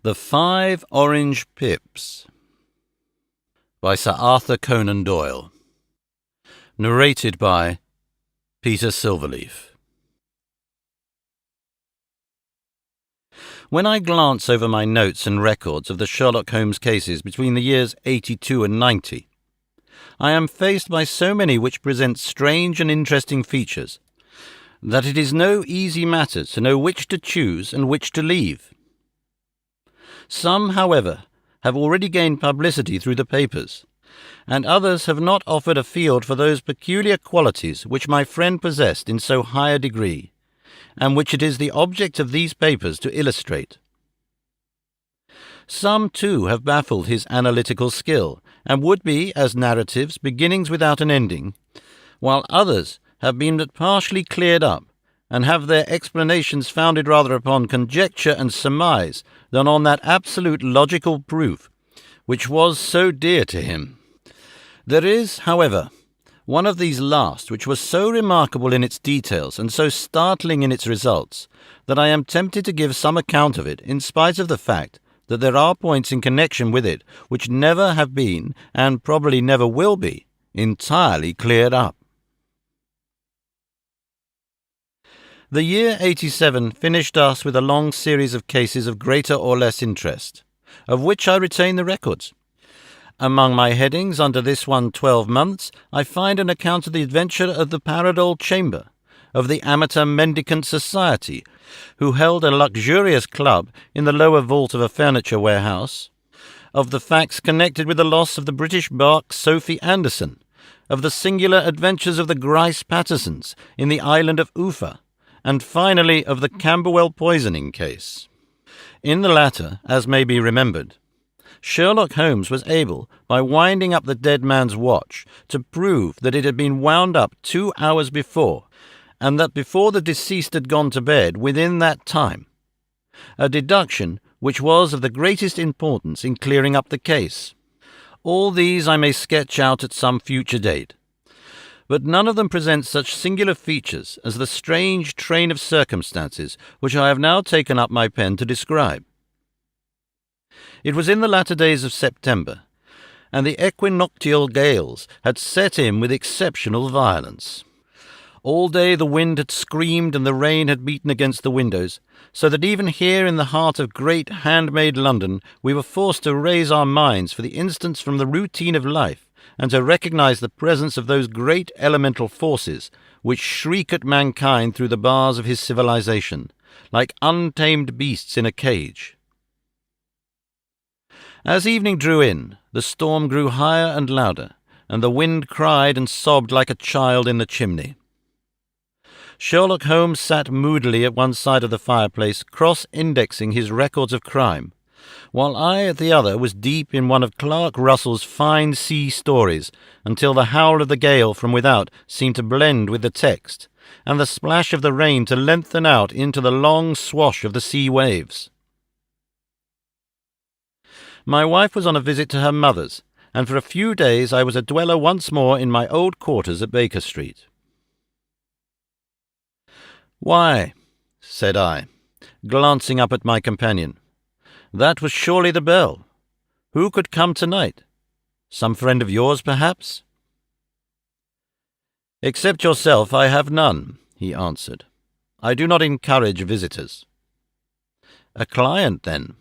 The 5 Orange Pips by Sir Arthur Conan Doyle. Narrated by Peter Silverleaf. When I glance over my notes and records of the Sherlock Holmes cases between the years 82 and 90, I am faced by so many which present strange and interesting features that it is no easy matter to know which to choose and which to leave. Some, however, have already gained publicity through the papers, and others have not offered a field for those peculiar qualities which my friend possessed in so high a degree, and which it is the object of these papers to illustrate. Some, too, have baffled his analytical skill, and would be, as narratives, beginnings without an ending, while others have been but partially cleared up, and have their explanations founded rather upon conjecture and surmise than on that absolute logical proof which was so dear to him. There is, however, one of these last which was so remarkable in its details and so startling in its results that I am tempted to give some account of it, in spite of the fact that there are points in connection with it which never have been, and probably never will be, entirely cleared up. The year 87 finished us with a long series of cases of greater or less interest, of which I retain the records. Among my headings under this one 12 months, I find an account of the adventure of the Paradol Chamber, of the Amateur Mendicant Society, who held a luxurious club in the lower vault of a furniture warehouse, of the facts connected with the loss of the British bark Sophie Anderson, of the singular adventures of the Grice Pattersons in the island of Ufa, and finally of the Camberwell poisoning case. In the latter, as may be remembered, Sherlock Holmes was able, by winding up the dead man's watch, to prove that it had been wound up 2 hours before, and that before the deceased had gone to bed within that time, a deduction which was of the greatest importance in clearing up the case. All these I may sketch out at some future date, but none of them present such singular features as the strange train of circumstances which I have now taken up my pen to describe. It was in the latter days of September, and the equinoctial gales had set in with exceptional violence. All day the wind had screamed and the rain had beaten against the windows, so that even here in the heart of great handmade London we were forced to raise our minds for the instance from the routine of life, and to recognize the presence of those great elemental forces which shriek at mankind through the bars of his civilization, like untamed beasts in a cage. As evening drew in, the storm grew higher and louder, and the wind cried and sobbed like a child in the chimney. Sherlock Holmes sat moodily at one side of the fireplace, cross-indexing his records of crime, while I at the other was deep in one of Clark Russell's fine sea stories, until the howl of the gale from without seemed to blend with the text, and the splash of the rain to lengthen out into the long swash of the sea waves. My wife was on a visit to her mother's, and for a few days I was a dweller once more in my old quarters at Baker Street. "Why," said I, glancing up at my companion, "that was surely the bell. Who could come tonight? Some friend of yours, perhaps?" "Except yourself, I have none," he answered. "I do not encourage visitors." "A client, then?"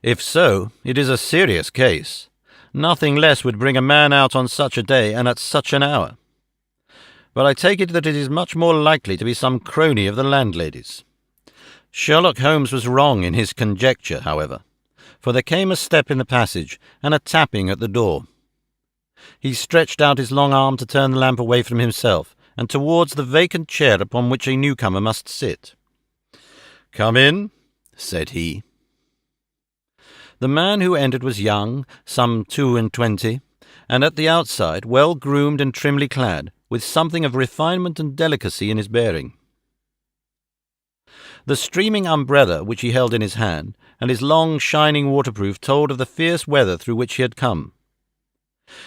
"If so, it is a serious case. Nothing less would bring a man out on such a day and at such an hour. But I take it that it is much more likely to be some crony of the landlady's." Sherlock Holmes was wrong in his conjecture, however, for there came a step in the passage and a tapping at the door. He stretched out his long arm to turn the lamp away from himself and towards the vacant chair upon which a newcomer must sit. "Come in," said he. The man who entered was young, some 22, and at the outside well-groomed and trimly clad, with something of refinement and delicacy in his bearing. The streaming umbrella which he held in his hand, and his long shining waterproof, told of the fierce weather through which he had come.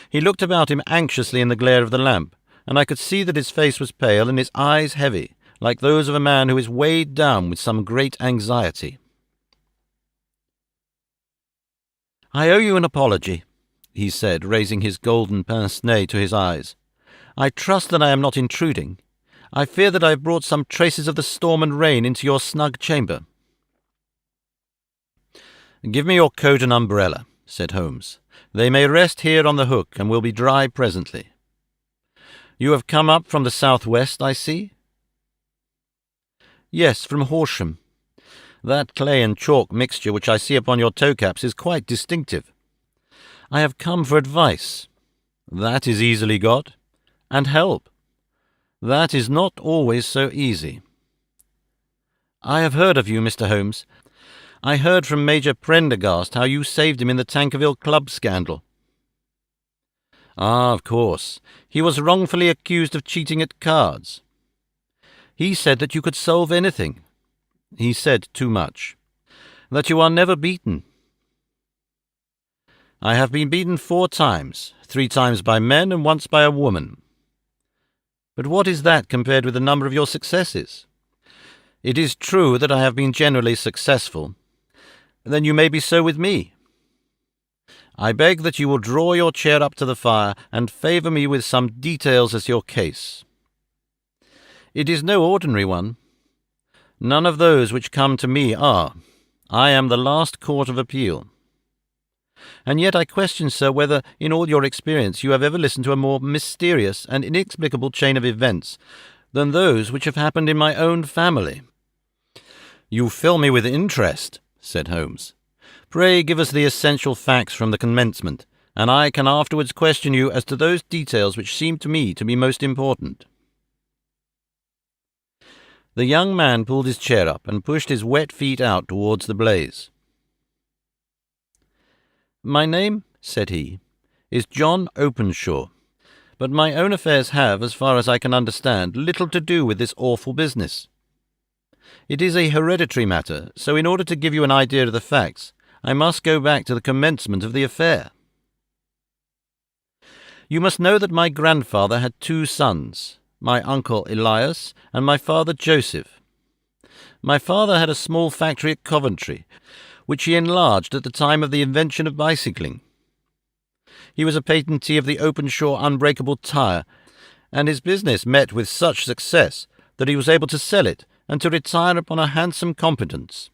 He looked about him anxiously in the glare of the lamp, and I could see that his face was pale and his eyes heavy, like those of a man who is weighed down with some great anxiety. "I owe you an apology," he said, raising his golden pince-nez to his eyes. "I trust that I am not intruding. I fear that I have brought some traces of the storm and rain into your snug chamber." "Give me your coat and umbrella," said Holmes. "They may rest here on the hook, and will be dry presently. You have come up from the southwest, I see?" "Yes, from Horsham. That clay and chalk mixture which I see upon your toe-caps is quite distinctive. I have come for advice. That is easily got. And help. That is not always so easy. I have heard of you, Mr. Holmes. I heard from Major Prendergast how you saved him in the Tankerville Club scandal." "Ah, of course. He was wrongfully accused of cheating at cards. He said that you could solve anything. He said too much. That you are never beaten." "I have been beaten 4 times, 3 times by men and once by a woman. But what is that compared with the number of your successes? It is true that I have been generally successful. Then you may be so with me. I beg that you will draw your chair up to the fire and favour me with some details as to your case. It is no ordinary one. None of those which come to me are. I am the last court of appeal. And yet I question, sir, whether in all your experience you have ever listened to a more mysterious and inexplicable chain of events than those which have happened in my own family." "You fill me with interest," said Holmes. "Pray give us the essential facts from the commencement, and I can afterwards question you as to those details which seem to me to be most important." The young man pulled his chair up and pushed his wet feet out towards the blaze. "My name," said he, "is John Openshaw, but my own affairs have, as far as I can understand, little to do with this awful business. It is a hereditary matter, so in order to give you an idea of the facts, I must go back to the commencement of the affair. You must know that my grandfather had 2 sons, my uncle Elias and my father Joseph. My father had a small factory at Coventry, which he enlarged at the time of the invention of bicycling. He was a patentee of the Openshaw unbreakable tyre, and his business met with such success that he was able to sell it and to retire upon a handsome competence.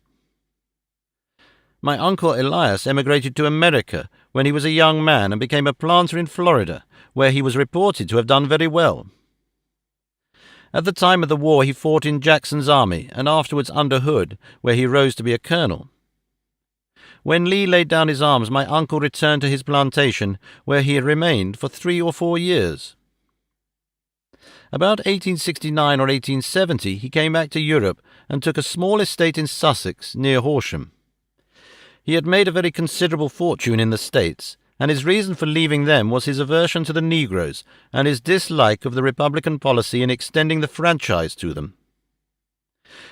My uncle Elias emigrated to America when he was a young man and became a planter in Florida, where he was reported to have done very well. At the time of the war he fought in Jackson's army, and afterwards under Hood, where he rose to be a colonel. When Lee laid down his arms, my uncle returned to his plantation, where he had remained for 3 or 4 years. About 1869 or 1870 he came back to Europe and took a small estate in Sussex, near Horsham. He had made a very considerable fortune in the States, and his reason for leaving them was his aversion to the Negroes and his dislike of the Republican policy in extending the franchise to them.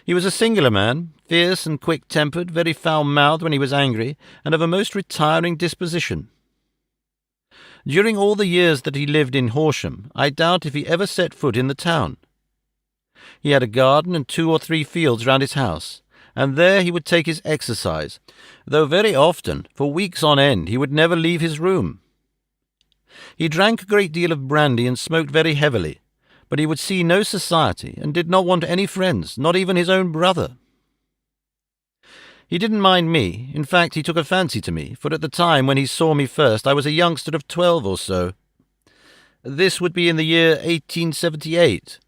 He was a singular man, fierce and quick-tempered, very foul-mouthed when he was angry, and of a most retiring disposition. During all the years that he lived in Horsham, I doubt if he ever set foot in the town. He had a garden and 2 or 3 fields round his house, and there he would take his exercise, though very often, for weeks on end, he would never leave his room. He drank a great deal of brandy and smoked very heavily, but he would see no society and did not want any friends, not even his own brother. He didn't mind me. In fact, he took a fancy to me, for at the time when he saw me first I was a youngster of 12 or so. This would be in the year 1878,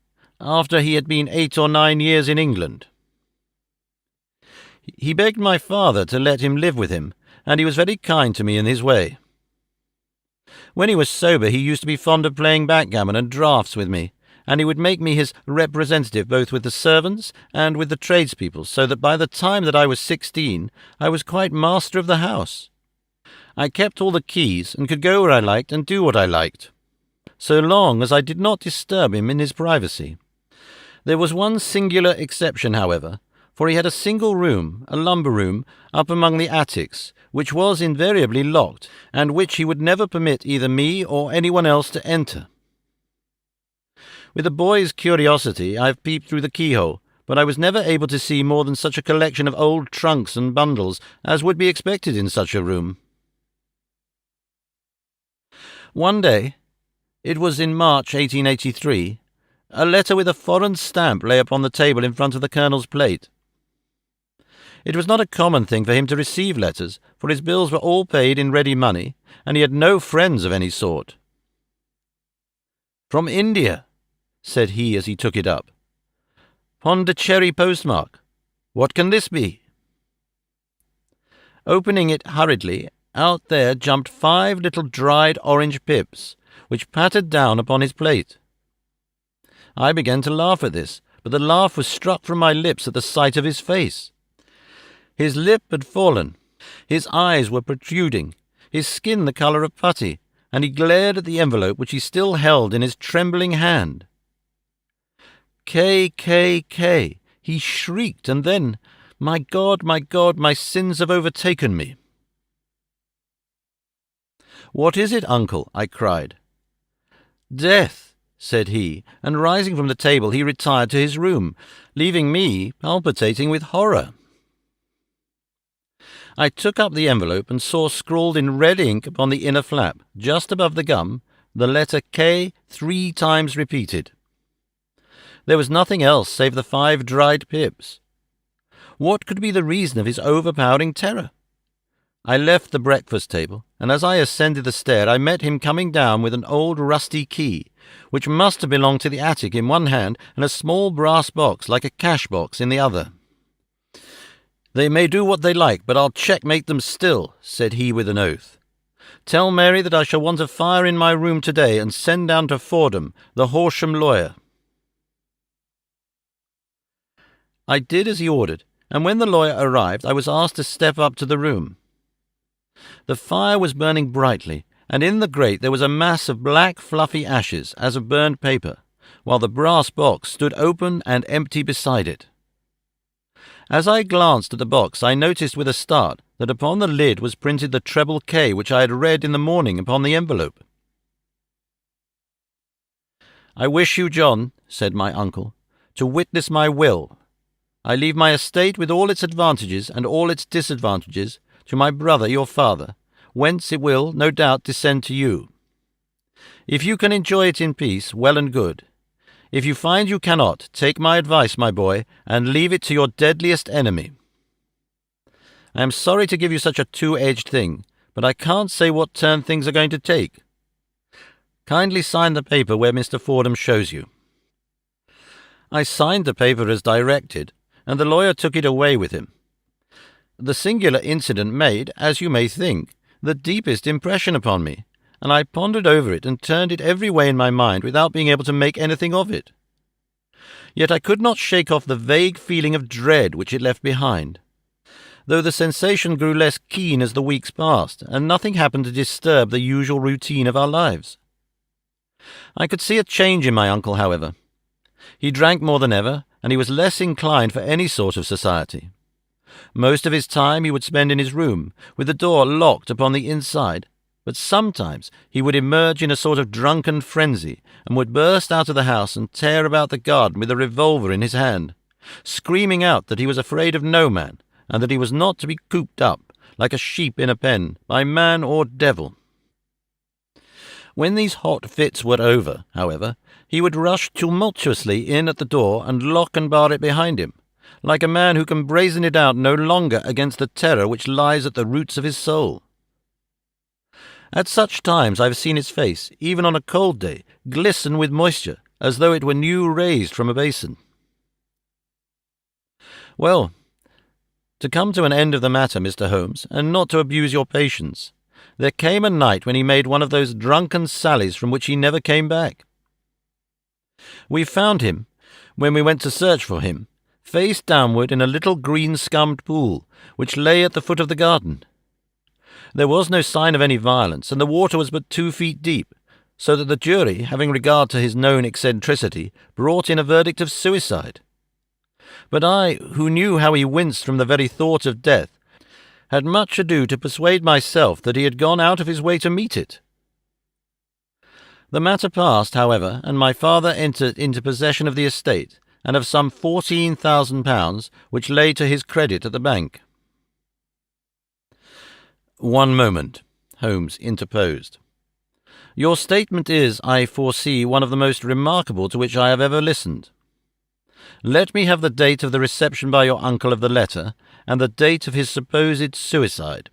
after he had been 8 or 9 years in England. He begged my father to let him live with him, and he was very kind to me in his way. When he was sober he used to be fond of playing backgammon and draughts with me, and he would make me his representative both with the servants and with the tradespeople, so that by the time that I was 16 I was quite master of the house. I kept all the keys and could go where I liked and do what I liked, so long as I did not disturb him in his privacy. There was one singular exception, however, for he had a single room, a lumber room, up among the attics, which was invariably locked, and which he would never permit either me or anyone else to enter. With a boy's curiosity I have peeped through the keyhole, but I was never able to see more than such a collection of old trunks and bundles as would be expected in such a room. One day, it was in March 1883, a letter with a foreign stamp lay upon the table in front of the Colonel's plate. It was not a common thing for him to receive letters, for his bills were all paid in ready money, and he had no friends of any sort. "From India," said he as he took it up. "Pondicherry postmark. What can this be?" Opening it hurriedly, out there jumped 5 little dried orange pips, which pattered down upon his plate. I began to laugh at this, but the laugh was struck from my lips at the sight of his face. His lip had fallen, his eyes were protruding, his skin the colour of putty, and he glared at the envelope which he still held in his trembling hand. "K, K, K," he shrieked, and then, my God, my sins have overtaken me." "What is it, uncle?" I cried. "Death," said he, and rising from the table he retired to his room, leaving me palpitating with horror. I took up the envelope and saw scrawled in red ink upon the inner flap, just above the gum, the letter K 3 times repeated. There was nothing else save the 5 dried pips. What could be the reason of his overpowering terror? I left the breakfast table, and as I ascended the stair I met him coming down with an old rusty key, which must have belonged to the attic in one hand and a small brass box like a cash box in the other. "They may do what they like, but I'll checkmate them still," said he with an oath. "Tell Mary that I shall want a fire in my room today, and send down to Fordham, the Horsham lawyer." I did as he ordered, and when the lawyer arrived I was asked to step up to the room. The fire was burning brightly, and in the grate there was a mass of black fluffy ashes as of burned paper, while the brass box stood open and empty beside it. As I glanced at the box I noticed with a start that upon the lid was printed the treble K which I had read in the morning upon the envelope. "I wish you, John," said my uncle, "to witness my will. I leave my estate with all its advantages and all its disadvantages to my brother your father, whence it will, no doubt, descend to you. If you can enjoy it in peace, well and good. If you find you cannot, take my advice, my boy, and leave it to your deadliest enemy. I am sorry to give you such a two-edged thing, but I can't say what turn things are going to take. Kindly sign the paper where Mr. Fordham shows you." I signed the paper as directed, and the lawyer took it away with him. The singular incident made, as you may think, the deepest impression upon me, and I pondered over it and turned it every way in my mind without being able to make anything of it. Yet I could not shake off the vague feeling of dread which it left behind, though the sensation grew less keen as the weeks passed, and nothing happened to disturb the usual routine of our lives. I could see a change in my uncle, however. He drank more than ever, and he was less inclined for any sort of society. Most of his time he would spend in his room, with the door locked upon the inside, but sometimes he would emerge in a sort of drunken frenzy, and would burst out of the house and tear about the garden with a revolver in his hand, screaming out that he was afraid of no man, and that he was not to be cooped up, like a sheep in a pen, by man or devil. When these hot fits were over, however, he would rush tumultuously in at the door and lock and bar it behind him, like a man who can brazen it out no longer against the terror which lies at the roots of his soul. At such times I have seen his face, even on a cold day, glisten with moisture, as though it were new raised from a basin. Well, to come to an end of the matter, Mr. Holmes, and not to abuse your patience, there came a night when he made one of those drunken sallies from which he never came back. We found him, when we went to search for him, face downward in a little green-scummed pool, which lay at the foot of the garden. There was no sign of any violence, and the water was but 2 feet deep, so that the jury, having regard to his known eccentricity, brought in a verdict of suicide. But I, who knew how he winced from the very thought of death, had much ado to persuade myself that he had gone out of his way to meet it. The matter passed, however, and my father entered into possession of the estate, and of some £14,000, which lay to his credit at the bank. "One moment," Holmes interposed. Your statement is, I foresee, one of the most remarkable to which I have ever listened. Let me have the date of the reception by your uncle of the letter, and the date of his supposed suicide.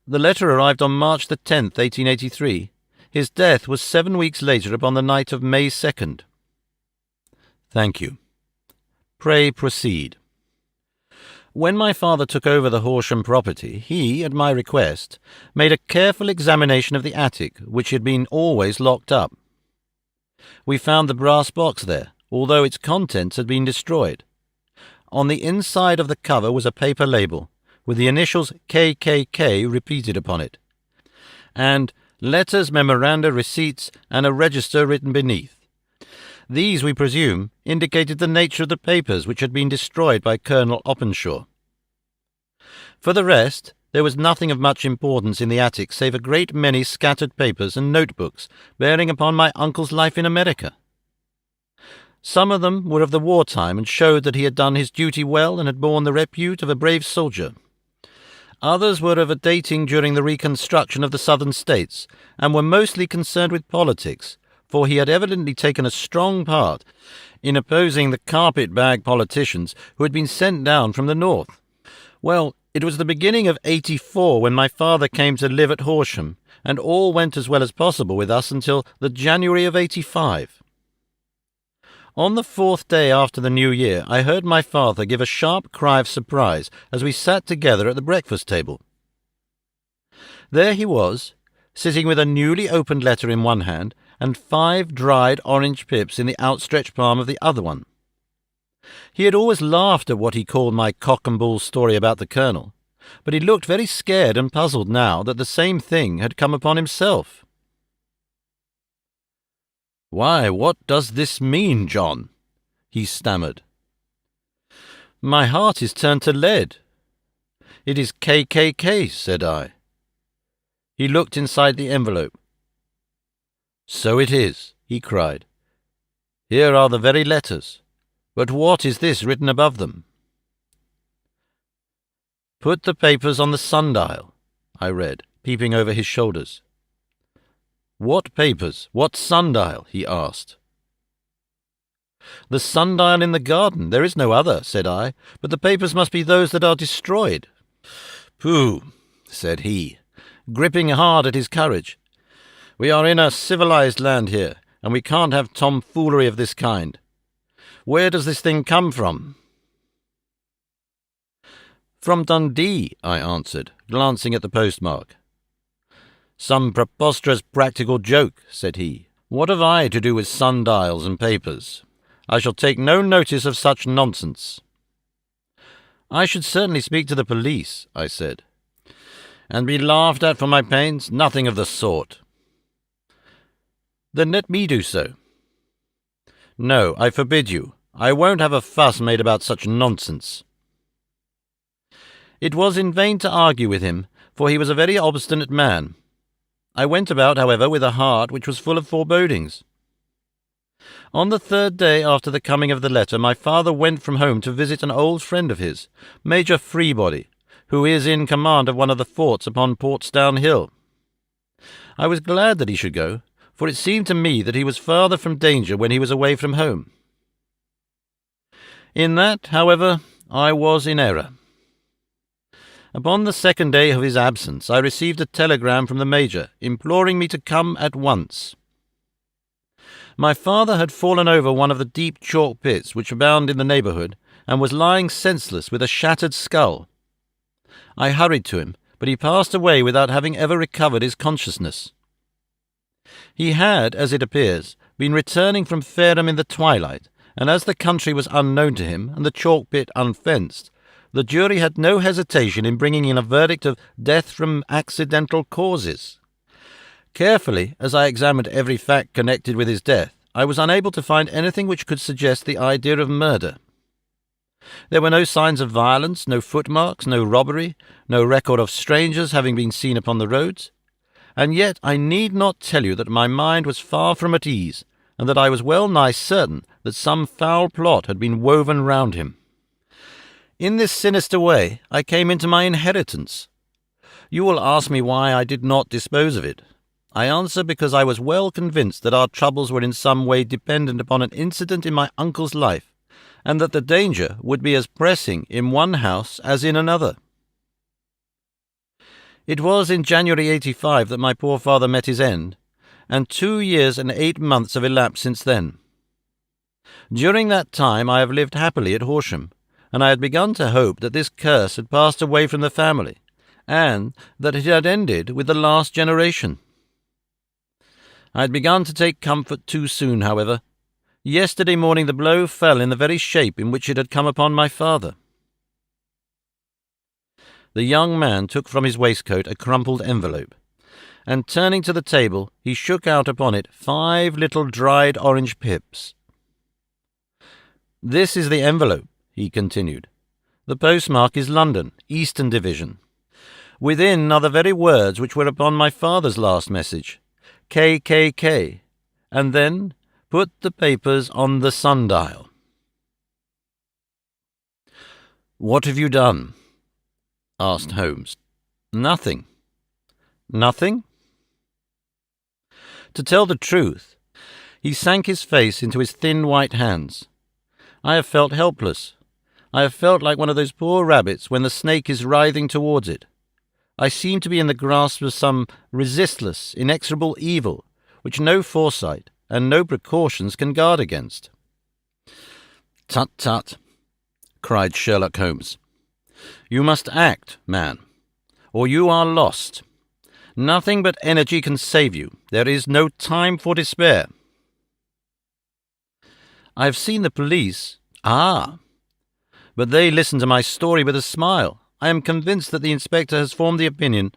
The letter arrived on March the 10th, 1883. His death was 7 weeks later upon the night of May 2nd. Thank you. Pray proceed. When my father took over the Horsham property, he, at my request, made a careful examination of the attic, which had been always locked up. We found the brass box there, although its contents had been destroyed. On the inside of the cover was a paper label, with the initials KKK repeated upon it, and letters, memoranda, receipts, and a register written beneath. These, we presume, indicated the nature of the papers which had been destroyed by Colonel Openshaw. For the rest, there was nothing of much importance in the attic save a great many scattered papers and notebooks bearing upon my uncle's life in America. Some of them were of the wartime and showed that he had done his duty well and had borne the repute of a brave soldier. Others were of a dating during the reconstruction of the southern states, and were mostly concerned with politics, for he had evidently taken a strong part in opposing the carpet-bag politicians who had been sent down from the north. Well, it was the beginning of '84 when my father came to live at Horsham, and all went as well as possible with us until the January of '85. On the 4th day after the New Year, I heard my father give a sharp cry of surprise as we sat together at the breakfast table. There he was, sitting with a newly opened letter in one hand and 5 dried orange pips in the outstretched palm of the other one. He had always laughed at what he called my cock-and-bull story about the colonel, but he looked very scared and puzzled now that the same thing had come upon himself. "Why, what does this mean, John?" he stammered. "My heart is turned to lead." "It is KKK, said I. He looked inside the envelope. "So it is," he cried. "Here are the very letters. But what is this written above them?" "Put the papers on the sundial," I read, peeping over his shoulders. "What papers? What sundial?" he asked. "The sundial in the garden. There is no other," said I, "but the papers must be those that are destroyed." "Pooh," said he, gripping hard at his courage. "We are in a civilized land here, and we can't have tomfoolery of this kind. Where does this thing come from?" "From Dundee," I answered, glancing at the postmark. "Some preposterous practical joke," said he. "What have I to do with sundials and papers? I shall take no notice of such nonsense." "I should certainly speak to the police," I said. "And be laughed at for my pains? Nothing of the sort." "Then let me do so." "No, I forbid you. I won't have a fuss made about such nonsense." It was in vain to argue with him, for he was a very obstinate man. I went about, however, with a heart which was full of forebodings. On the 3rd day after the coming of the letter, my father went from home to visit an old friend of his, Major Freebody, who is in command of one of the forts upon Portsdown Hill. I was glad that he should go, for it seemed to me that he was farther from danger when he was away from home. In that, however, I was in error. Upon the 2nd day of his absence, I received a telegram from the Major, imploring me to come at once. My father had fallen over one of the deep chalk pits which abound in the neighbourhood, and was lying senseless with a shattered skull. I hurried to him, but he passed away without having ever recovered his consciousness. He had, as it appears, been returning from Fareham in the twilight, and as the country was unknown to him, and the chalk pit unfenced, the jury had no hesitation in bringing in a verdict of death from accidental causes. Carefully, as I examined every fact connected with his death, I was unable to find anything which could suggest the idea of murder. There were no signs of violence, no footmarks, no robbery, no record of strangers having been seen upon the roads. And yet I need not tell you that my mind was far from at ease, and that I was well nigh certain that some foul plot had been woven round him. In this sinister way I came into my inheritance. You will ask me why I did not dispose of it. I answer because I was well convinced that our troubles were in some way dependent upon an incident in my uncle's life, and that the danger would be as pressing in one house as in another. It was in January 85 that my poor father met his end, and 2 years and 8 months have elapsed since then. During that time I have lived happily at Horsham, and I had begun to hope that this curse had passed away from the family, and that it had ended with the last generation. I had begun to take comfort too soon, however. Yesterday morning the blow fell in the very shape in which it had come upon my father. The young man took from his waistcoat a crumpled envelope, and turning to the table, he shook out upon it 5 little dried orange pips. "This is the envelope," he continued. "The postmark is London, Eastern Division. Within are the very words which were upon my father's last message, KKK, and then put the papers on the sundial." "What have you done?" asked Holmes. "Nothing." "Nothing?" To tell the truth, he sank his face into his thin white hands. I have felt helpless. I have felt like one of those poor rabbits when the snake is writhing towards it. I seem to be in the grasp of some resistless, inexorable evil, which no foresight and no precautions can guard against. "Tut, tut," cried Sherlock Holmes. "You must act, man, or you are lost. Nothing but energy can save you. There is no time for despair." "I have seen the police." "Ah! But they listen to my story with a smile. I am convinced that the inspector has formed the opinion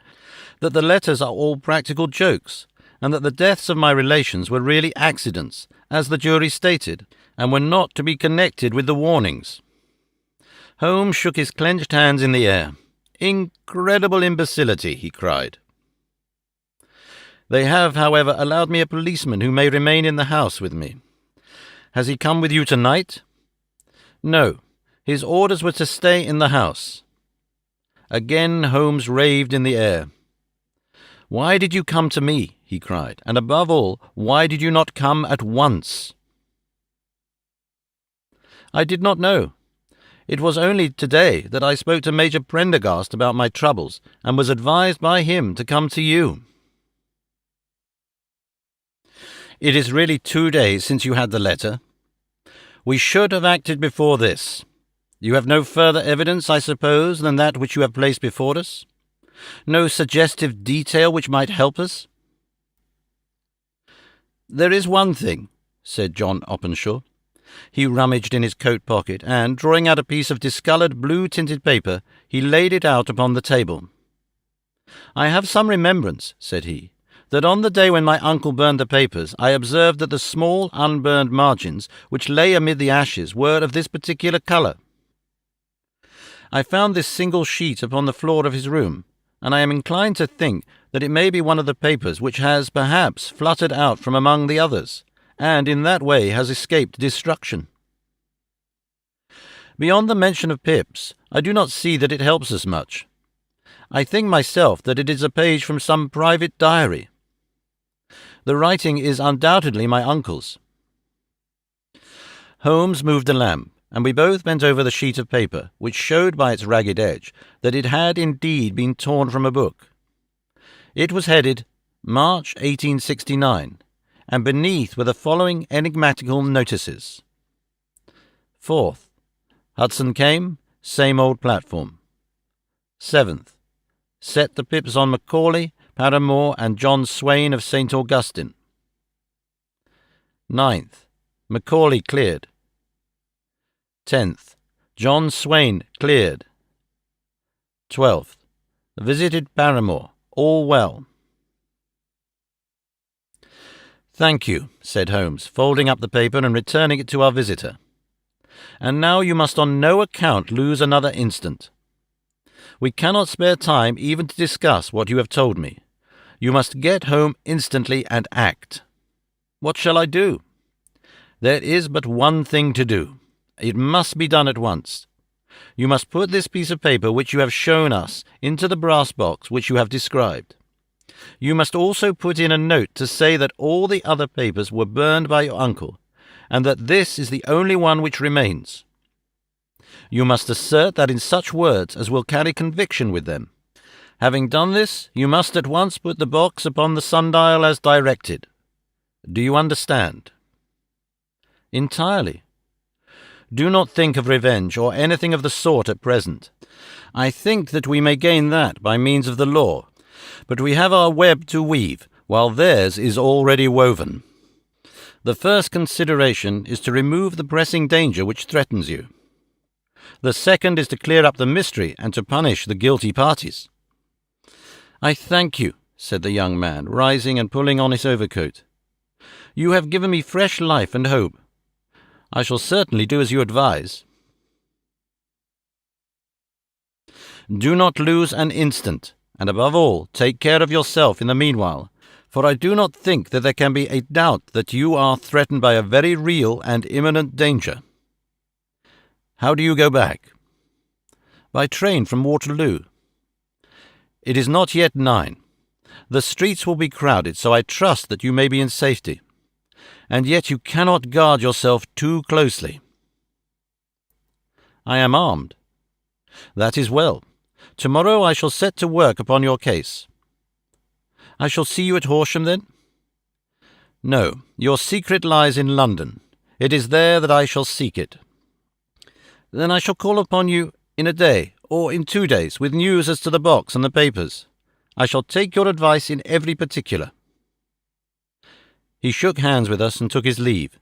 that the letters are all practical jokes, and that the deaths of my relations were really accidents, as the jury stated, and were not to be connected with the warnings." Holmes shook his clenched hands in the air. "Incredible imbecility," he cried. "They have, however, allowed me a policeman who may remain in the house with me. Has he come with you tonight?" "No. His orders were to stay in the house." Again Holmes raved in the air. "Why did you come to me?" he cried. "And above all, why did you not come at once?" "I did not know. It was only today that I spoke to Major Prendergast about my troubles, and was advised by him to come to you." "It is really 2 days since you had the letter. We should have acted before this. You have no further evidence, I suppose, than that which you have placed before us? No suggestive detail which might help us?" "There is one thing," said John Openshaw. He rummaged in his coat pocket, and, drawing out a piece of discoloured blue-tinted paper, he laid it out upon the table. "I have some remembrance," said he, "that on the day when my uncle burned the papers, I observed that the small unburned margins which lay amid the ashes were of this particular colour. I found this single sheet upon the floor of his room, and I am inclined to think that it may be one of the papers which has, perhaps, fluttered out from among the others, and in that way has escaped destruction. Beyond the mention of pips, I do not see that it helps us much. I think myself that it is a page from some private diary. The writing is undoubtedly my uncle's." Holmes moved the lamp, and we both bent over the sheet of paper, which showed by its ragged edge that it had indeed been torn from a book. It was headed March 1869, and beneath were the following enigmatical notices. 4th. Hudson came, same old platform. 7th. Set the pips on Macaulay, Paramore, and John Swain of St. Augustine. 9th. Macaulay cleared. 10th. John Swain cleared. 12th. Visited Paramore. All well. "Thank you," said Holmes, folding up the paper and returning it to our visitor. "And now you must on no account lose another instant. We cannot spare time even to discuss what you have told me. You must get home instantly and act. What shall I do?" "There is but one thing to do. It must be done at once. You must put this piece of paper which you have shown us into the brass box which you have described. You must also put in a note to say that all the other papers were burned by your uncle, and that this is the only one which remains. You must assert that in such words as will carry conviction with them. Having done this, you must at once put the box upon the sundial as directed. Do you understand?" "Entirely." "Do not think of revenge or anything of the sort at present. I think that we may gain that by means of the law, but we have our web to weave, while theirs is already woven. The first consideration is to remove the pressing danger which threatens you. The second is to clear up the mystery and to punish the guilty parties." "I thank you," said the young man, rising and pulling on his overcoat. "You have given me fresh life and hope. I shall certainly do as you advise." "Do not lose an instant, and above all, take care of yourself in the meanwhile, for I do not think that there can be a doubt that you are threatened by a very real and imminent danger. How do you go back?" "By train from Waterloo." "It is not yet 9. The streets will be crowded, so I trust that you may be in safety. And yet you cannot guard yourself too closely." "I am armed." "That is well. Tomorrow I shall set to work upon your case." "I shall see you at Horsham, then?" "No, your secret lies in London. It is there that I shall seek it." "Then I shall call upon you in a day, or in 2 days, with news as to the box and the papers. I shall take your advice in every particular." He shook hands with us and took his leave.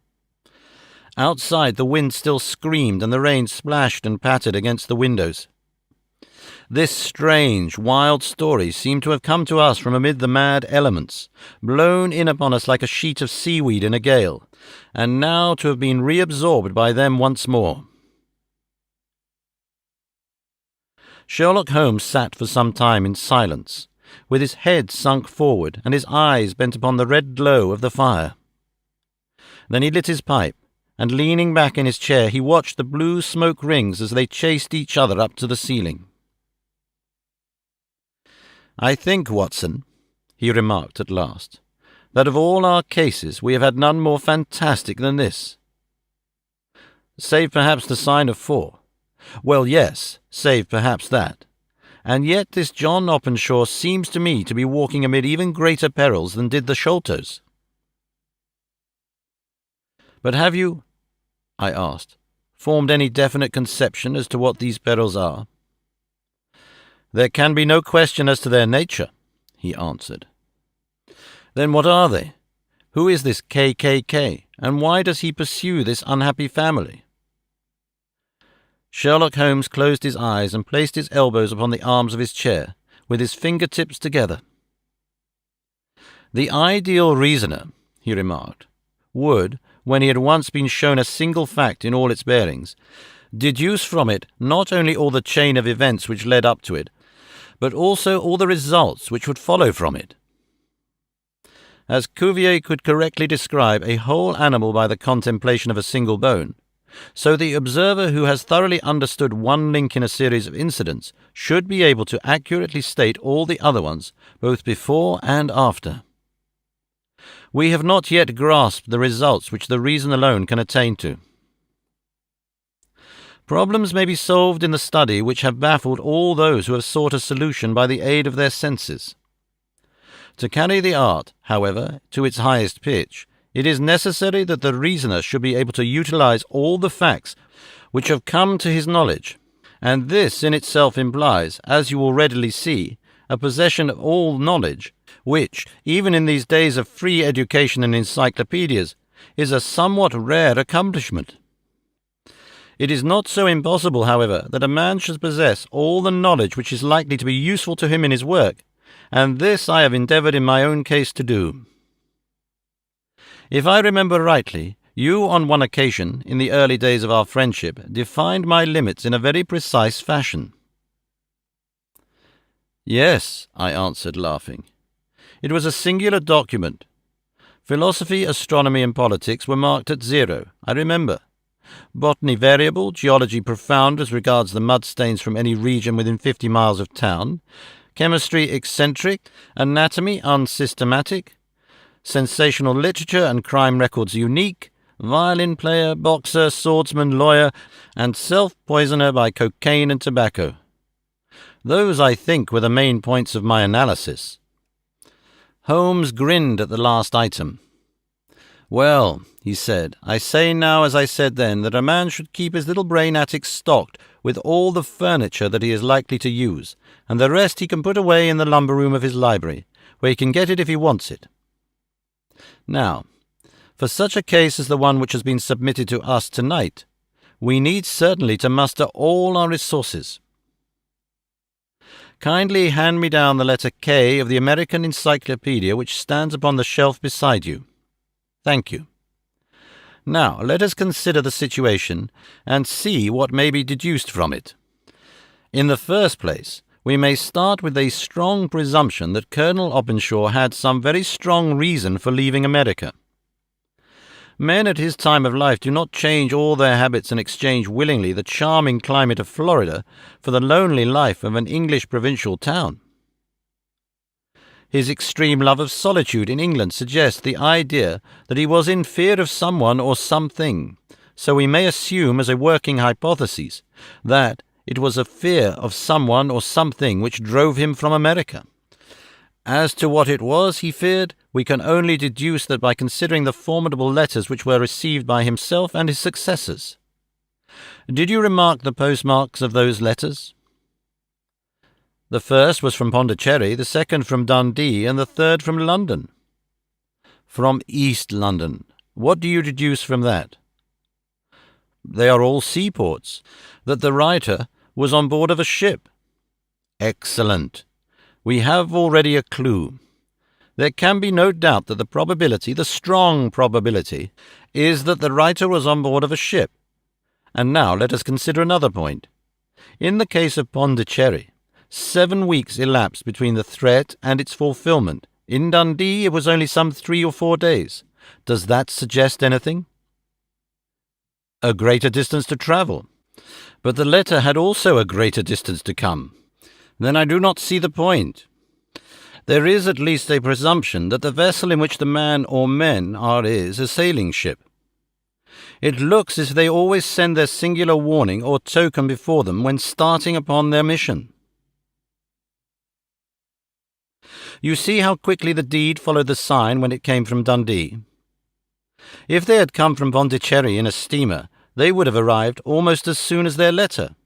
Outside the wind still screamed and the rain splashed and pattered against the windows. This strange, wild story seemed to have come to us from amid the mad elements, blown in upon us like a sheet of seaweed in a gale, and now to have been reabsorbed by them once more. Sherlock Holmes sat for some time in silence, with his head sunk forward and his eyes bent upon the red glow of the fire. Then he lit his pipe, and leaning back in his chair he watched the blue smoke rings as they chased each other up to the ceiling. "I think, Watson," he remarked at last, "that of all our cases we have had none more fantastic than this. Save perhaps the sign of 4. Well, yes, save perhaps that. And yet this John Openshaw seems to me to be walking amid even greater perils than did the Sholtos." "But have you," I asked, "formed any definite conception as to what these perils are?" "There can be no question as to their nature," he answered. "Then what are they? Who is this KKK, and why does he pursue this unhappy family?" Sherlock Holmes closed his eyes and placed his elbows upon the arms of his chair, with his fingertips together. "The ideal reasoner," he remarked, "would, when he had once been shown a single fact in all its bearings, deduce from it not only all the chain of events which led up to it, but also all the results which would follow from it. As Cuvier could correctly describe a whole animal by the contemplation of a single bone, so the observer who has thoroughly understood one link in a series of incidents should be able to accurately state all the other ones, both before and after. We have not yet grasped the results which the reason alone can attain to. Problems may be solved in the study which have baffled all those who have sought a solution by the aid of their senses. To carry the art, however, to its highest pitch, it is necessary that the reasoner should be able to utilize all the facts which have come to his knowledge, and this in itself implies, as you will readily see, a possession of all knowledge, which, even in these days of free education and encyclopedias, is a somewhat rare accomplishment. It is not so impossible, however, that a man should possess all the knowledge which is likely to be useful to him in his work, and this I have endeavoured in my own case to do. If I remember rightly, you on one occasion, in the early days of our friendship, defined my limits in a very precise fashion. Yes, I answered, laughing. It was a singular document. Philosophy, astronomy, and politics were marked at 0, I remember. Botany variable, geology profound as regards the mud stains from any region within 50 miles of town, chemistry eccentric, anatomy unsystematic, sensational literature and crime records unique, violin player, boxer, swordsman, lawyer, and self-poisoner by cocaine and tobacco. Those, I think, were the main points of my analysis. Holmes grinned at the last item. "Well," he said, "I say now as I said then, that a man should keep his little brain attic stocked with all the furniture that he is likely to use, and the rest he can put away in the lumber room of his library, where he can get it if he wants it. Now, for such a case as the one which has been submitted to us tonight, we need certainly to muster all our resources. Kindly hand me down the letter K of the American Encyclopedia which stands upon the shelf beside you. Thank you. Now, let us consider the situation and see what may be deduced from it. In the first place, we may start with a strong presumption that Colonel Openshaw had some very strong reason for leaving America. Men at his time of life do not change all their habits and exchange willingly the charming climate of Florida for the lonely life of an English provincial town. His extreme love of solitude in England suggests the idea that he was in fear of someone or something, so we may assume as a working hypothesis that it was a fear of someone or something which drove him from America. As to what it was he feared, we can only deduce that by considering the formidable letters which were received by himself and his successors. Did you remark the postmarks of those letters? The first was from Pondicherry, the second from Dundee, and the third from London. From East London. What do you deduce from that? They are all seaports. That the writer was on board of a ship. Excellent. We have already a clue. There can be no doubt that the probability, the strong probability, is that the writer was on board of a ship. And now let us consider another point. In the case of Pondicherry, 7 weeks elapsed between the threat and its fulfillment. In Dundee it was only some 3 or 4 days. Does that suggest anything? A greater distance to travel. But the letter had also a greater distance to come. Then I do not see the point. There is at least a presumption that the vessel in which the man or men are is a sailing ship. It looks as if they always send their singular warning or token before them when starting upon their mission. You see how quickly the deed followed the sign when it came from Dundee. If they had come from Pondicherry in a steamer, they would have arrived almost as soon as their letter.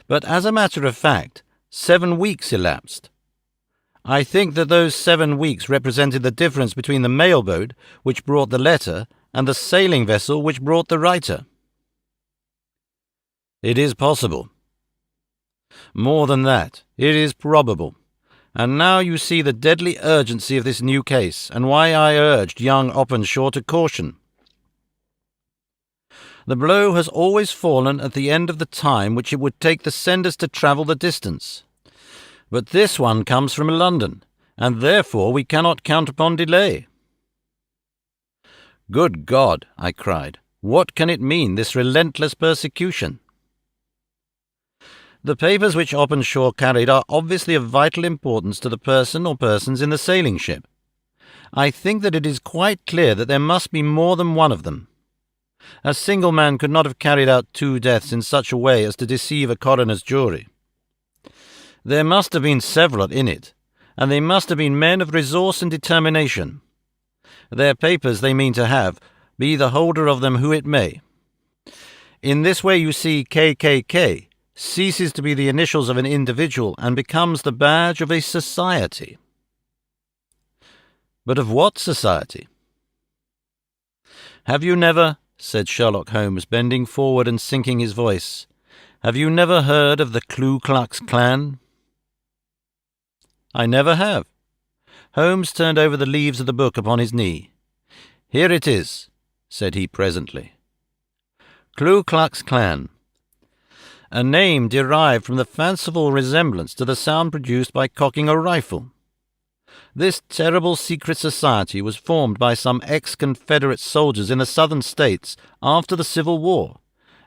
But as a matter of fact, 7 weeks elapsed. I think that those 7 weeks represented the difference between the mail-boat which brought the letter and the sailing vessel which brought the writer. It is possible. More than that, it is probable. And now you see the deadly urgency of this new case, and why I urged young Openshaw to caution. The blow has always fallen at the end of the time which it would take the senders to travel the distance. But this one comes from London, and therefore we cannot count upon delay. Good God, I cried, what can it mean, this relentless persecution? The papers which Openshaw carried are obviously of vital importance to the person or persons in the sailing ship. I think that it is quite clear that there must be more than one of them. A single man could not have carried out 2 deaths in such a way as to deceive a coroner's jury. There must have been several in it, and they must have been men of resource and determination. Their papers they mean to have, be the holder of them who it may. In this way you see KKK ceases to be the initials of an individual and becomes the badge of a society. But of what society? Have you never, said Sherlock Holmes, bending forward and sinking his voice, have you never heard of the Ku Klux Klan? I never have. Holmes turned over the leaves of the book upon his knee. Here it is, said he presently. Ku Klux Klan. A name derived from the fanciful resemblance to the sound produced by cocking a rifle. This terrible secret society was formed by some ex-Confederate soldiers in the southern states after the Civil War,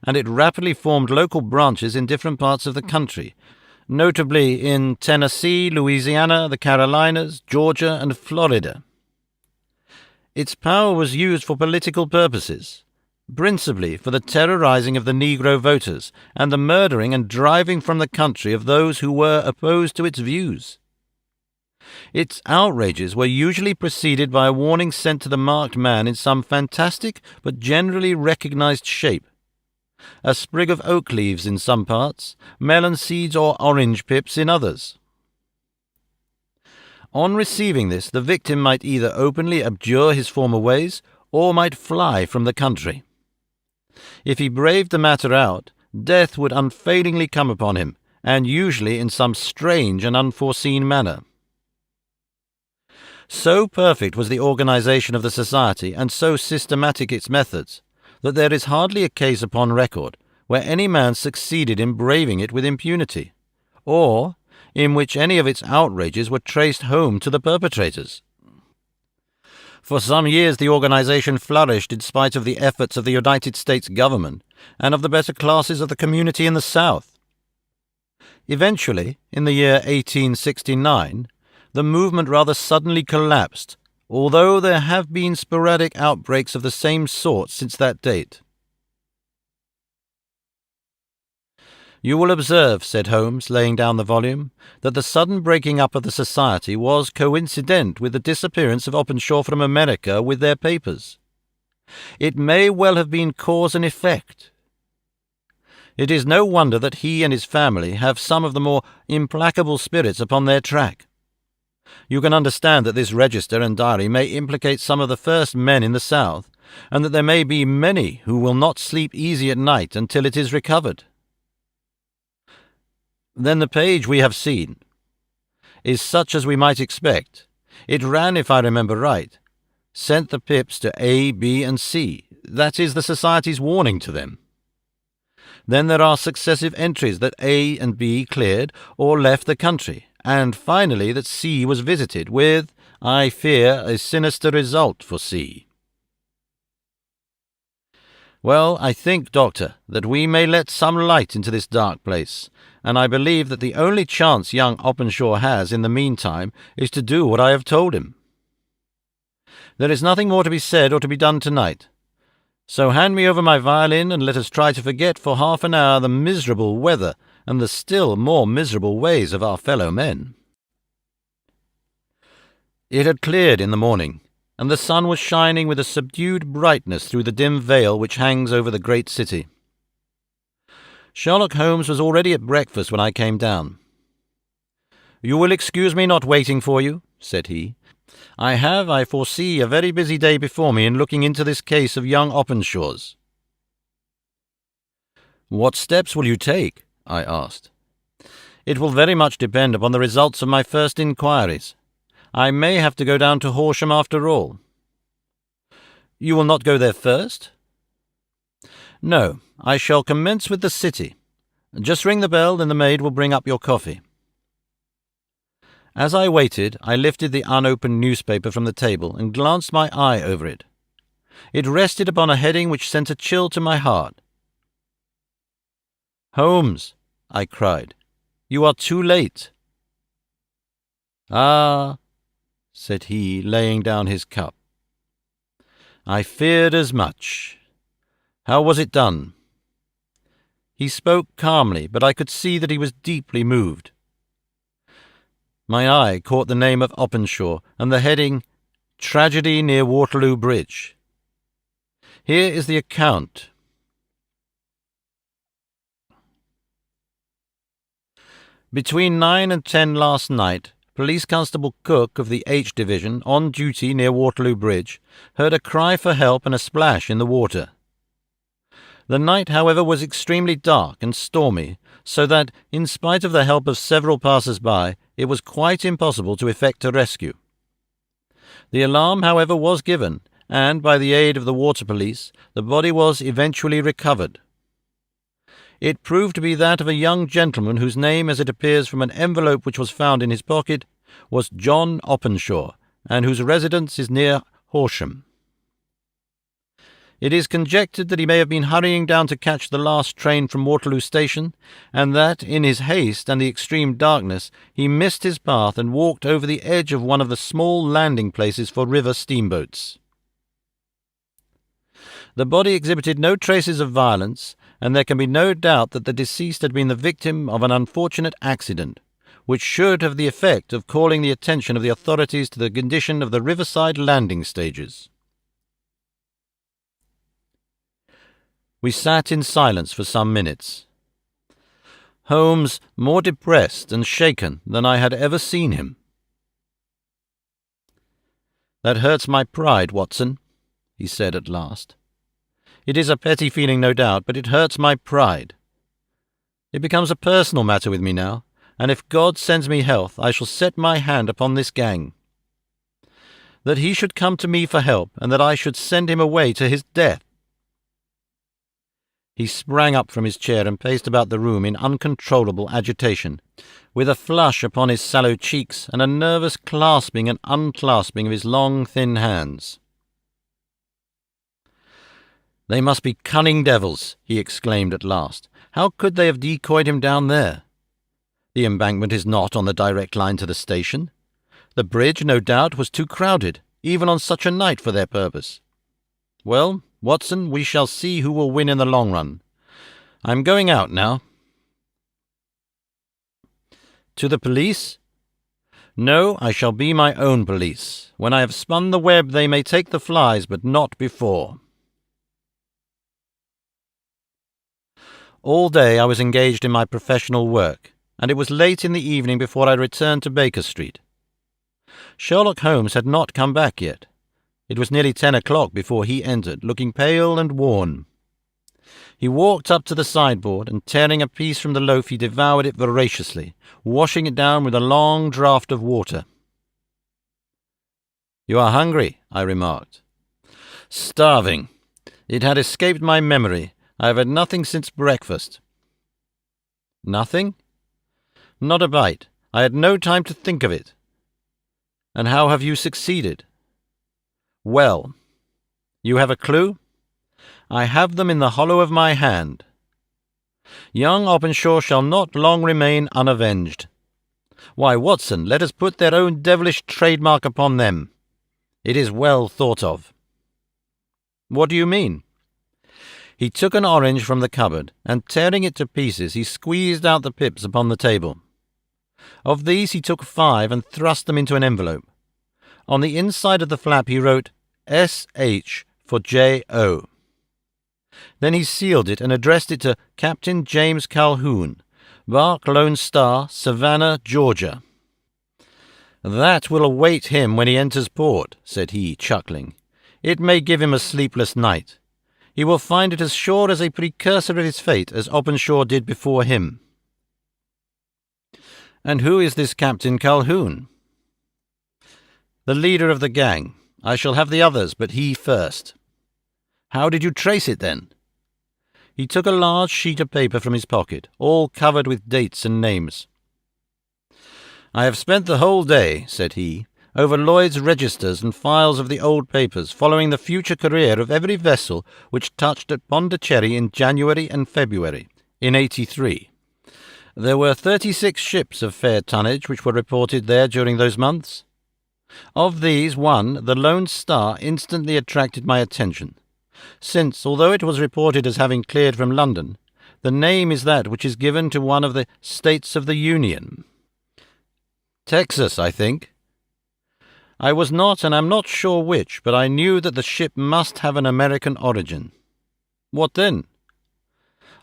and it rapidly formed local branches in different parts of the country, notably in Tennessee, Louisiana, the Carolinas, Georgia, and Florida. Its power was used for political purposes, principally for the terrorizing of the Negro voters and the murdering and driving from the country of those who were opposed to its views. Its outrages were usually preceded by a warning sent to the marked man in some fantastic but generally recognized shape. A sprig of oak leaves in some parts, melon seeds or orange pips in others. On receiving this, the victim might either openly abjure his former ways or might fly from the country. If he braved the matter out, death would unfailingly come upon him, and usually in some strange and unforeseen manner. So perfect was the organization of the society, and so systematic its methods, that there is hardly a case upon record where any man succeeded in braving it with impunity, or in which any of its outrages were traced home to the perpetrators. For some years the organization flourished in spite of the efforts of the United States government and of the better classes of the community in the South. Eventually, in the year 1869, the movement rather suddenly collapsed, although there have been sporadic outbreaks of the same sort since that date. You will observe, said Holmes, laying down the volume, that the sudden breaking up of the society was coincident with the disappearance of Openshaw from America with their papers. It may well have been cause and effect. It is no wonder that he and his family have some of the more implacable spirits upon their track. You can understand that this register and diary may implicate some of the first men in the South, and that there may be many who will not sleep easy at night until it is recovered. Then the page we have seen is such as we might expect. It ran, if I remember right, sent the pips to A, B, and C. That is the society's warning to them. Then there are successive entries that A and B cleared or left the country, and finally that C was visited, with, I fear, a sinister result for C. Well, I think, Doctor, that we may let some light into this dark place, and I believe that the only chance young Openshaw has in the meantime is to do what I have told him. There is nothing more to be said or to be done tonight, so hand me over my violin and let us try to forget for half an hour the miserable weather and the still more miserable ways of our fellow men. It had cleared in the morning, and the sun was shining with a subdued brightness through the dim veil which hangs over the great city. Sherlock Holmes was already at breakfast when I came down. "You will excuse me not waiting for you," said he. I foresee, a very busy day before me in looking into this case of young Openshaw's." "What steps will you take?" I asked. "It will very much depend upon the results of my first inquiries. I may have to go down to Horsham after all." "You will not go there first?" "No, I shall commence with the city. Just ring the bell, and the maid will bring up your coffee." As I waited, I lifted the unopened newspaper from the table and glanced my eye over it. It rested upon a heading which sent a chill to my heart. "Holmes," I cried, "you are too late." "Ah," said he, laying down his cup. "I feared as much. How was it done?" He spoke calmly, but I could see that he was deeply moved. My eye caught the name of Openshaw and the heading, "Tragedy near Waterloo Bridge." Here is the account. "Between 9 and 10 last night, Police Constable Cook of the H Division, on duty near Waterloo Bridge, heard a cry for help and a splash in the water. The night, however, was extremely dark and stormy, so that, in spite of the help of several passers-by, it was quite impossible to effect a rescue. The alarm, however, was given, and, by the aid of the water police, the body was eventually recovered. It proved to be that of a young gentleman whose name, as it appears from an envelope which was found in his pocket, was John Openshaw, and whose residence is near Horsham. It is conjectured that he may have been hurrying down to catch the last train from Waterloo Station, and that, in his haste and the extreme darkness, he missed his path and walked over the edge of one of the small landing places for river steamboats. The body exhibited no traces of violence, and there can be no doubt that the deceased had been the victim of an unfortunate accident, which should have the effect of calling the attention of the authorities to the condition of the riverside landing stages. We sat in silence for some minutes. Holmes more depressed and shaken than I had ever seen him. "That hurts my pride, Watson," he said at last. "It is a petty feeling, no doubt, but it hurts my pride. It becomes a personal matter with me now, and if God sends me health, I shall set my hand upon this gang. That he should come to me for help, and that I should send him away to his death." He sprang up from his chair and paced about the room in uncontrollable agitation, with a flush upon his sallow cheeks and a nervous clasping and unclasping of his long, thin hands. "They must be cunning devils," he exclaimed at last. "How could they have decoyed him down there? The embankment is not on the direct line to the station. The bridge, no doubt, was too crowded, even on such a night, for their purpose. Well, Watson, we shall see who will win in the long run. I am going out now." "To the police?" "No, I shall be my own police. When I have spun the web they may take the flies, but not before." All day I was engaged in my professional work, and it was late in the evening before I returned to Baker Street. Sherlock Holmes had not come back yet. It was nearly 10 o'clock before he entered, looking pale and worn. He walked up to the sideboard, and tearing a piece from the loaf he devoured it voraciously, washing it down with a long draught of water. "You are hungry," I remarked. "Starving. It had escaped my memory. I have had nothing since breakfast." "Nothing?" "Not a bite. I had no time to think of it." "And how have you succeeded?" "Well. You have a clue?" "I have them in the hollow of my hand. Young Openshaw shall not long remain unavenged. Why, Watson, let us put their own devilish trademark upon them. It is well thought of." "What do you mean?" He took an orange from the cupboard, and tearing it to pieces, he squeezed out the pips upon the table. Of these he took 5 and thrust them into an envelope. On the inside of the flap he wrote S.H. for J.O. Then he sealed it and addressed it to Captain James Calhoun, Bark Lone Star, Savannah, Georgia. "That will await him when he enters port," said he, chuckling. "It may give him a sleepless night. He will find it as sure as a precursor of his fate as Openshaw did before him." "And who is this Captain Calhoun?" "The leader of the gang. I shall have the others, but he first." "How did you trace it, then?" He took a large sheet of paper from his pocket, all covered with dates and names. "I have spent the whole day," said he, "over Lloyd's registers and files of the old papers, following the future career of every vessel which touched at Pondicherry in January and February, in '83. There were 36 ships of fair tonnage which were reported there during those months. Of these, one, the Lone Star, instantly attracted my attention, since, although it was reported as having cleared from London, the name is that which is given to one of the States of the Union. Texas, I think. I was not, and am not sure which, but I knew that the ship must have an American origin. What then?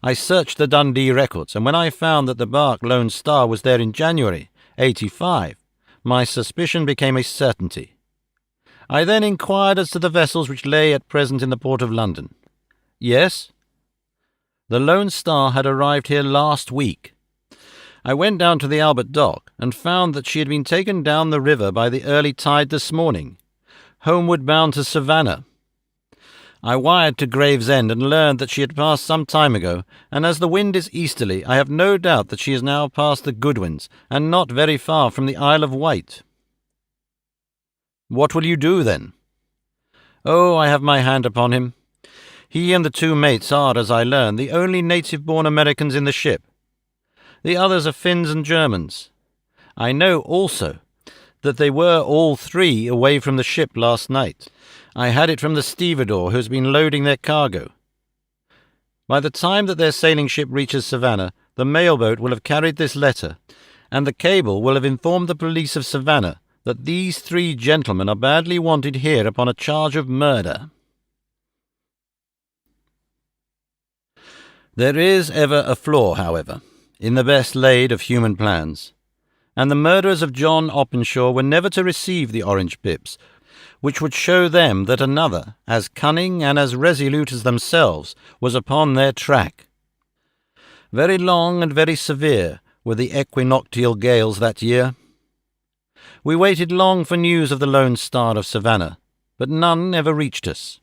I searched the Dundee records, and when I found that the bark Lone Star was there in January, '85, my suspicion became a certainty. I then inquired as to the vessels which lay at present in the port of London. Yes? The Lone Star had arrived here last week. I went down to the Albert Dock and found that she had been taken down the river by the early tide this morning, homeward bound to Savannah. I wired to Gravesend and learned that she had passed some time ago, and as the wind is easterly, I have no doubt that she is now past the Goodwins, and not very far from the Isle of Wight. What will you do, then? Oh, I have my hand upon him. He and the 2 mates are, as I learn, the only native-born Americans in the ship. The others are Finns and Germans. I know also that they were all 3 away from the ship last night. I had it from the stevedore who has been loading their cargo. By the time that their sailing ship reaches Savannah, the mailboat will have carried this letter, and the cable will have informed the police of Savannah that these 3 gentlemen are badly wanted here upon a charge of murder. There is ever a flaw, however, in the best laid of human plans, and the murderers of John Openshaw were never to receive the orange pips, which would show them that another, as cunning and as resolute as themselves, was upon their track. Very long and very severe were the equinoctial gales that year. We waited long for news of the Lone Star of Savannah, but none ever reached us.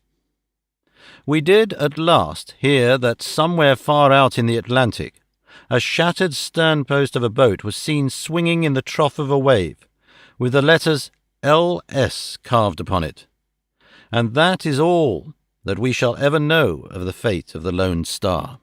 We did at last hear that somewhere far out in the Atlantic, a shattered sternpost of a boat was seen swinging in the trough of a wave, with the letters L.S. carved upon it, and that is all that we shall ever know of the fate of the Lone Star.